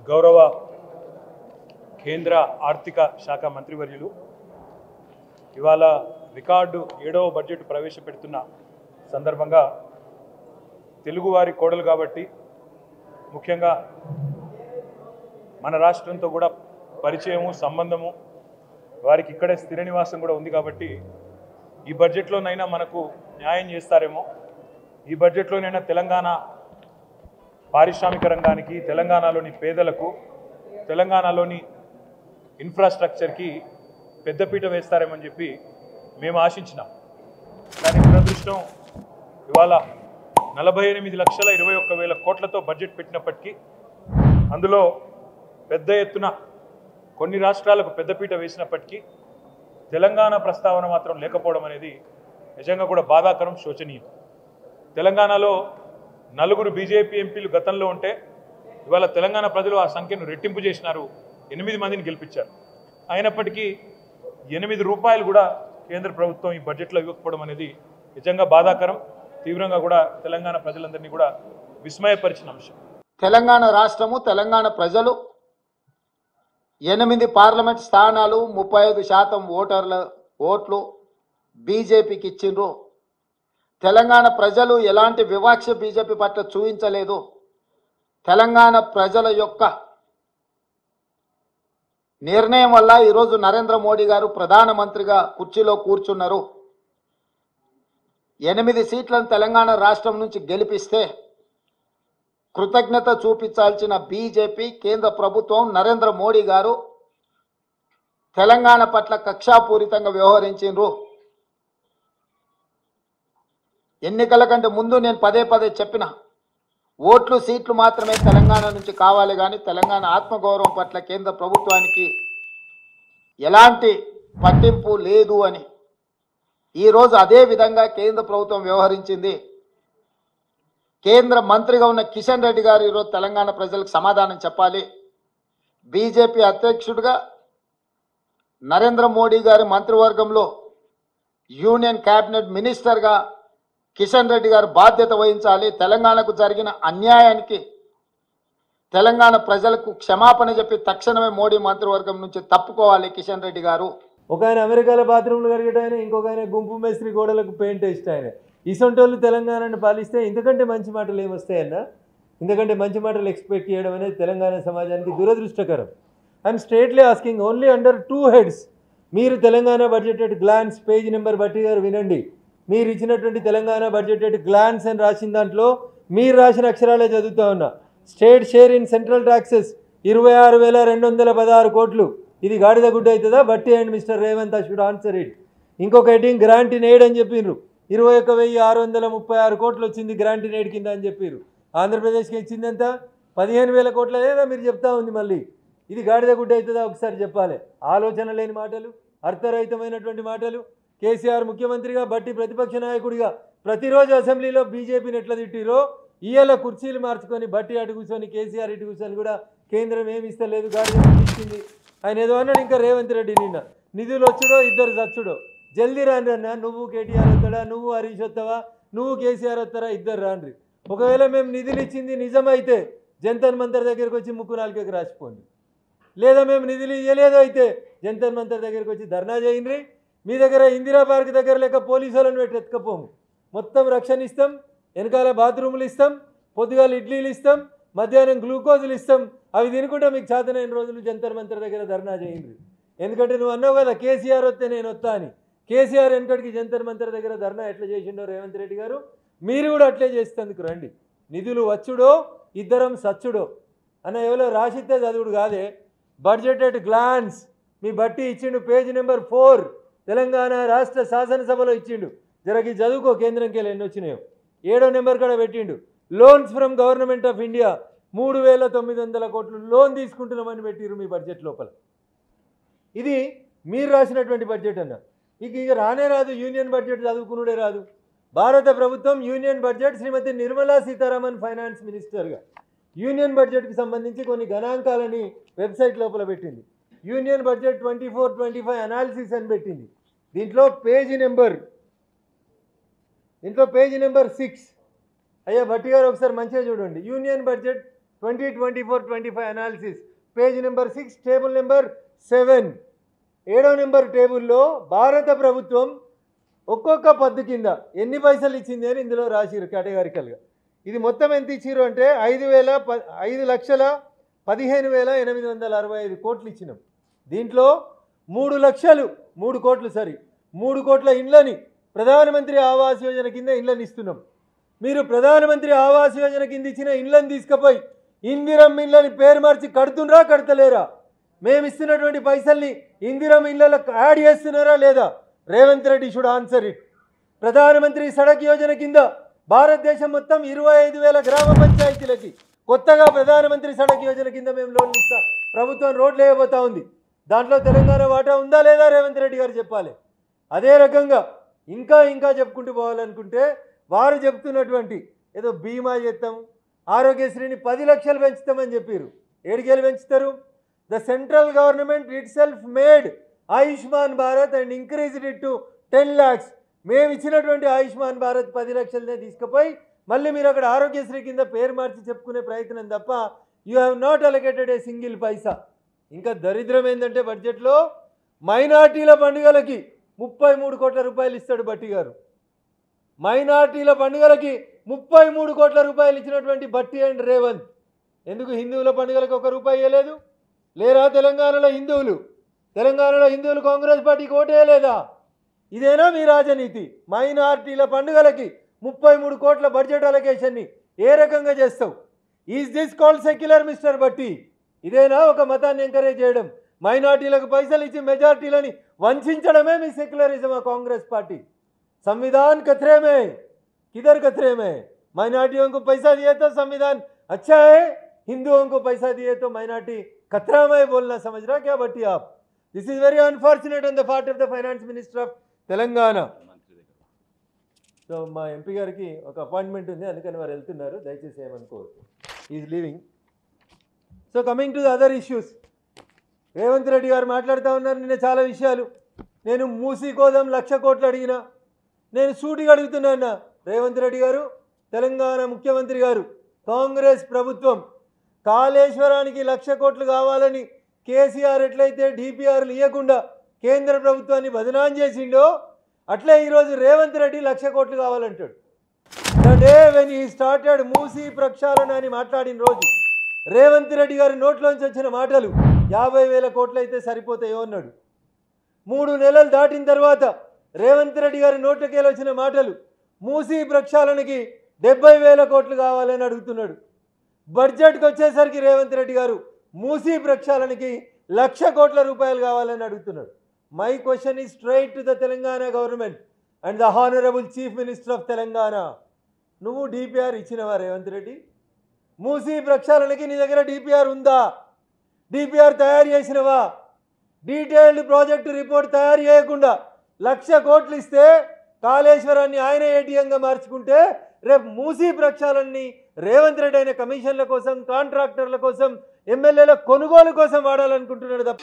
గౌరవ కేంద్ర ఆర్థిక శాఖ మంత్రివర్యులు ఇవాళ రికార్డు 7వ బడ్జెట్ ప్రవేశపెడుతున్న సందర్భంగా తెలుగువారి కోడలు కాబట్టి ముఖ్యంగా మన రాష్ట్రంతో కూడా పరిచయము సంబంధము వారికి ఇక్కడే స్థిర నివాసం కూడా ఉంది కాబట్టి ఈ బడ్జెట్లోనైనా మనకు న్యాయం చేస్తారేమో ఈ బడ్జెట్లోనైనా తెలంగాణ పారిశ్రామిక రంగానికి తెలంగాణలోని పేదలకు తెలంగాణలోని ఇన్ఫ్రాస్ట్రక్చర్కి పెద్దపీట వేస్తారేమని చెప్పి మేము ఆశించినాం. కానీ దురదృష్టం ఇవాళ 48,21,000 కోట్లతో బడ్జెట్ పెట్టినప్పటికీ అందులో పెద్ద ఎత్తున కొన్ని రాష్ట్రాలకు పెద్దపీట వేసినప్పటికీ తెలంగాణ ప్రస్తావన మాత్రం లేకపోవడం అనేది నిజంగా కూడా బాధాకరం, శోచనీయం. తెలంగాణలో 4 బీజేపీ ఎంపీలు గతంలో ఉంటే ఇవాళ తెలంగాణ ప్రజలు ఆ సంఖ్యను రెట్టింపు చేసినారు, 8 మందిని గెలిపించారు. అయినప్పటికీ 8 రూపాయలు కూడా కేంద్ర ప్రభుత్వం ఈ బడ్జెట్లో ఇవ్వకపోవడం అనేది నిజంగా బాధాకరం, తీవ్రంగా కూడా తెలంగాణ ప్రజలందరినీ కూడా విస్మయపరిచిన అంశం. తెలంగాణ రాష్ట్రము తెలంగాణ ప్రజలు 8 పార్లమెంట్ స్థానాలు 35% ఓట్లు బీజేపీకి ఇచ్చిండ్రు. తెలంగాణ ప్రజలు ఎలాంటి వివక్ష బీజేపీ పట్ల చూపించలేదు. తెలంగాణ ప్రజల యొక్క నిర్ణయం వల్ల ఈరోజు నరేంద్ర మోడీ గారు ప్రధానమంత్రిగా కుర్చీలో కూర్చున్నారు. 8 సీట్లను తెలంగాణ రాష్ట్రం నుంచి గెలిపిస్తే కృతజ్ఞత చూపించాల్సిన బీజేపీ కేంద్ర ప్రభుత్వం నరేంద్ర మోడీ గారు తెలంగాణ పట్ల కక్షాపూరితంగా వ్యవహరించారు. ఎన్నికల కంటే ముందు నేను పదే చెప్పిన ఓట్లు సీట్లు మాత్రమే తెలంగాణ నుంచి కావాలి, కానీ తెలంగాణ ఆత్మగౌరవం పట్ల కేంద్ర ప్రభుత్వానికి ఎలాంటి పట్టింపు లేదు అని. ఈరోజు అదే విధంగా కేంద్ర ప్రభుత్వం వ్యవహరించింది. కేంద్ర మంత్రిగా ఉన్న కిషన్ రెడ్డి గారు ఈరోజు తెలంగాణ ప్రజలకు సమాధానం చెప్పాలి. బీజేపీ అధ్యక్షుడిగా నరేంద్ర మోడీ గారి మంత్రివర్గంలో యూనియన్ క్యాబినెట్ మినిస్టర్గా కిషన్ రెడ్డి గారు బాధ్యత వహించాలి. తెలంగాణకు జరిగిన అన్యాయానికి తెలంగాణ ప్రజలకు క్షమాపణ చెప్పి తక్షణమే మోడీ మంత్రివర్గం నుంచి తప్పుకోవాలి కిషన్ రెడ్డి గారు. ఒక ఆయన అమెరికాలో బాత్రూమ్లు కడిగేటాయన, ఇంకొక ఆయన గుంపు మేస్త్రి గోడలకు పెయింట్ వేస్ట్ ఆయన. ఇసొంటోళ్ళు తెలంగాణను పాలిస్తే ఇంతకంటే మంచి మాటలు ఏమొస్తాయన్నా? ఇంతకంటే మంచి మాటలు ఎక్స్పెక్ట్ చేయడం అనేది తెలంగాణ సమాజానికి దురదృష్టకరం. I'm straightly asking only under 2 heads. మీరు Telangana budget at glance page number Bhatti గారు వినండి. మీరు ఇచ్చినటువంటి తెలంగాణ బడ్జెట్ ఎట్ గ్లాన్స్ అని రాసిన దాంట్లో మీరు రాసిన అక్షరాలే చదువుతా ఉన్నా. State share in central taxes 26,216 కోట్లు. ఇది గాడిద గుడ్డ అవుతుందా? బట్టి and mister Revanth should answer it. ఇంకొక హెడ్డింగ్ గ్రాంట్ ఇన్ ఎయిడ్ అని చెప్పిండ్రు. 21,636 కోట్లు వచ్చింది గ్రాంట్ ఇన్ ఎయిడ్ కింద అని చెప్పారు. ఆంధ్రప్రదేశ్కి ఇచ్చింది ఎంత? 15,000 కోట్ల లేదా మీరు చెప్తా ఉంది. మళ్ళీ ఇది గాడిద గుడ్డ అవుతుందా? ఒకసారి చెప్పాలి. ఆలోచన లేని మాటలు, అర్థరహితమైనటువంటి మాటలు. కేసీఆర్ ముఖ్యమంత్రిగా, బట్టి ప్రతిపక్ష నాయకుడిగా ప్రతిరోజు అసెంబ్లీలో బీజేపీని ఎట్లా తిట్టిరో ఇవాళ కుర్చీలు మార్చుకొని బట్టి అటు కూర్చొని కేసీఆర్ ఇటు కూర్చొని కూడా కేంద్రం ఏమి ఇస్తలేదు, గాడిద ఇచ్చింది. ఆయన ఏదో అన్నాడు. ఇంకా రేవంత్ రెడ్డి నిన్న నిధులు వచ్చుడో ఇద్దరు చచ్చుడో. జల్దీ రాండ్రి అన్న, నువ్వు కేటీఆర్ వస్తాడా, నువ్వు హరీష్ వస్తావా, నువ్వు కేసీఆర్ వస్తారా, ఇద్దరు రాండ్రి. ఒకవేళ మేము నిధులు ఇచ్చింది నిజమైతే జంతర్ మంతర్ దగ్గరికి వచ్చి ముక్కు నాలుకకి రాసిపోండి. లేదా మేము నిధులు ఇవ్వలేదు అయితే జంతర్ మంతర్ దగ్గరికి వచ్చి ధర్నా చేయండి. మీ దగ్గర ఇందిరా పార్క్ దగ్గర లేక పోలీసు వాళ్ళని పెట్టి ఎత్తుకపోము. మొత్తం రక్షణ ఇస్తాం, వెనకాల బాత్రూములు ఇస్తాం, పొద్దుగాలు ఇడ్లీలు ఇస్తాం, మధ్యాహ్నం గ్లూకోజులు ఇస్తాం. అవి తినుకుంటే మీకు చేతనైన రోజులు జంతర్ మంతర్ దగ్గర ధర్నా చేయండి. ఎందుకంటే నువ్వు అన్నావు కదా కేసీఆర్ వస్తే నేను వస్తా అని. కేసీఆర్ వెనకటికి జంతర్ మంతర్ దగ్గర ధర్నా ఎట్లా చేసిండో రేవంత్ రెడ్డి గారు, మీరు కూడా అట్లే చేసేందుకు రండి. నిధులు వచ్చుడో ఇద్దరం సచ్చుడో అన్న ఎవరో రాసిస్తే చదువుడు కాదే. బడ్జెట్ ఎట్ గ్లాన్స్ మీ బట్టి ఇచ్చిండు. పేజ్ నెంబర్ 4 తెలంగాణ రాష్ట్ర శాసనసభలో ఇచ్చిండు. జరగి చదువుకో కేంద్రంకి వెళ్ళి ఎన్ని వచ్చినాయో. 7వ నెంబర్ కూడా పెట్టిండు. Loans from government of India 3,900 కోట్లు లోన్ తీసుకుంటున్నామని పెట్టిరు మీ బడ్జెట్ లోపల. ఇది మీరు రాసినటువంటి బడ్జెట్ అన్న. ఇక రానే రాదు, యూనియన్ బడ్జెట్ చదువుకునుడే రాదు. భారత ప్రభుత్వం యూనియన్ బడ్జెట్ శ్రీమతి నిర్మలా సీతారామన్ ఫైనాన్స్ మినిస్టర్గా యూనియన్ బడ్జెట్కి సంబంధించి కొన్ని గణాంకాలని వెబ్సైట్ లోపల పెట్టింది. యూనియన్ బడ్జెట్ 24-25 అనాలిసిస్ అని పెట్టింది. దీంట్లో పేజీ నెంబర్ 6 అయ్యా భట్టి గారు ఒకసారి మంచిగా చూడండి. Union budget 2024-25 analysis page number 6 table number 7 7వ నెంబర్ టేబుల్లో భారత ప్రభుత్వం ఒక్కొక్క పద్దు కింద ఎన్ని పైసలు ఇచ్చింది అని ఇందులో రాసిరు కేటగారికల్గా. ఇది మొత్తం ఎంత ఇచ్చిరు అంటే 5,15,865 కోట్లు ఇచ్చినాం. దీంట్లో 3 కోట్ల ఇండ్లని ప్రధానమంత్రి ఆవాస్ యోజన కింద ఇండ్లని ఇస్తున్నాం. మీరు ప్రధానమంత్రి ఆవాస్ యోజన కింద ఇచ్చిన ఇండ్లని తీసుకుపోయి ఇందిరమ్మ ఇండ్లని పేరు మార్చి కడుతుండ్రా కడతలేరా? మేము ఇస్తున్నటువంటి పైసల్ని ఇందిరమ్మ ఇళ్లకు యాడ్ చేస్తున్నారా లేదా? Revanth Reddy should answer it. ప్రధానమంత్రి సడక్ యోజన కింద భారతదేశం మొత్తం 25,000 గ్రామ పంచాయతీలకి కొత్తగా ప్రధానమంత్రి సడక్ యోజన కింద మేము లోన్లు ఇస్తాం. ప్రభుత్వం రోడ్లు వేయబోతా ఉంది. దాంట్లో తెలంగాణ వాటా ఉందా లేదా రేవంత్ రెడ్డి గారు చెప్పాలి. అదే రకంగా ఇంకా చెప్పుకుంటూ పోవాలనుకుంటే వారు చెప్తున్నటువంటి ఏదో బీమా చేస్తాం, ఆరోగ్యశ్రీని 10 లక్షలు పెంచుతామని చెప్పారు. ఏడికేళ్ళు పెంచుతారు? The central government it self made Ayushman Bharat and increased it to 10 lakhs. మేము ఇచ్చినటువంటి ఆయుష్మాన్ భారత్ 10 లక్షలనే తీసుకుపోయి మళ్ళీ మీరు అక్కడ ఆరోగ్యశ్రీ కింద పేరు మార్చి చెప్పుకునే ప్రయత్నం తప్ప you have not allocated a single paisa. ఇంకా దరిద్రం ఏంటంటే బడ్జెట్లో మైనార్టీల పండుగలకి 33 కోట్ల రూపాయలు ఇస్తాడు బట్టి గారు. మైనార్టీల పండుగలకి 33 కోట్ల రూపాయలు ఇచ్చినటువంటి బట్టి అండ్ రేవంత్ ఎందుకు హిందువుల పండుగలకు 1 రూపాయి ఇవ్వలేదు? లేరా తెలంగాణలో హిందువులు కాంగ్రెస్ పార్టీకి ఓటేయలేదా? ఇదేనా మీ రాజనీతి? మైనార్టీల పండుగలకి 33 కోట్ల బడ్జెట్ అలొకేషన్ని ఏ రకంగా చేస్తావు? Is this called secular mister బట్టి? ఇదేనా ఒక మతాన్ని ఎంకరేజ్ చేయడం? మైనార్టీలకు పైసలు ఇచ్చి మెజార్టీలని వంచడమే మీ సెక్యులరిజమా కాంగ్రెస్ పార్టీ? संविधान खतरे में, किधर खतरे में? माइनॉरिटियों को पैसा दिए तो संविधान अच्छा है, हिंदुओं को पैसा दिए तो माइनॉरिटी खतरा में बोलना समझ रहा क्या बट्टी आप? This is very unfortunate on the part of the finance minister of Telangana. So మా ఎంపీ గారికి ఒక అపాయింట్మెంట్ ఉంది, అందుకని వారు వెళ్తున్నారు, దయచేసి ఏమనుకోవద్దు. Is leaving. So coming to the other issues, Revanth Reddy garu మాట్లాడుతూ ఉన్నారు నిన్న చాలా విషయాలు. నేను మూసీ కోసం 1,00,000 కోట్లు అడిగినా, నేను సూటిగా అడుగుతున్నా రేవంత్ రెడ్డి గారు, తెలంగాణ ముఖ్యమంత్రి గారు, కాంగ్రెస్ ప్రభుత్వం కాళేశ్వరానికి 1,00,000 కోట్లు కావాలని కేసీఆర్ ఎట్లయితే డిపిఆర్లు ఇవ్వకుండా కేంద్ర ప్రభుత్వాన్ని బదనాం చేసిండో అట్లే ఈరోజు రేవంత్ రెడ్డి 1,00,000 కోట్లు కావాలంటాడు. The day when he started Musi ప్రక్షాళన అని మాట్లాడిన రోజు రేవంత్ రెడ్డి గారి నోట్లోంచి వచ్చిన మాటలు 50,000 కోట్లు అయితే సరిపోతాయో అన్నాడు. 3 నెలలు దాటిన తర్వాత రేవంత్ రెడ్డి గారి నోట్లకేలు వచ్చిన మాటలు మూసీ ప్రక్షాళనకి 70,000 కోట్లు కావాలని అడుగుతున్నాడు. బడ్జెట్కి వచ్చేసరికి రేవంత్ రెడ్డి గారు మూసీ ప్రక్షాళనకి 1,00,000 కోట్ల రూపాయలు కావాలని అడుగుతున్నాడు. My question is straight to the Telangana government and the honourable chief minister of Telangana. నువ్వు డిపిఆర్ ఇచ్చినవా రేవంత్ రెడ్డి? మూసీ ప్రక్షాళనకి నీ దగ్గర డిపిఆర్ ఉందా? డిపిఆర్ తయారు చేసినవా? డీటెయిల్డ్ ప్రాజెక్టు రిపోర్ట్ తయారు చేయకుండా 1,00,000 కోట్లు ఇస్తే కాళేశ్వరాన్ని ఆయన ఏటీఎంగా మార్చుకుంటే రేపు మూసీ ప్రక్షాళనని రేవంత్ రెడ్డి అయిన కమిషన్ల కోసం, కాంట్రాక్టర్ల కోసం, ఎమ్మెల్యేల కొనుగోలు కోసం వాడాలనుకుంటున్నాడు తప్ప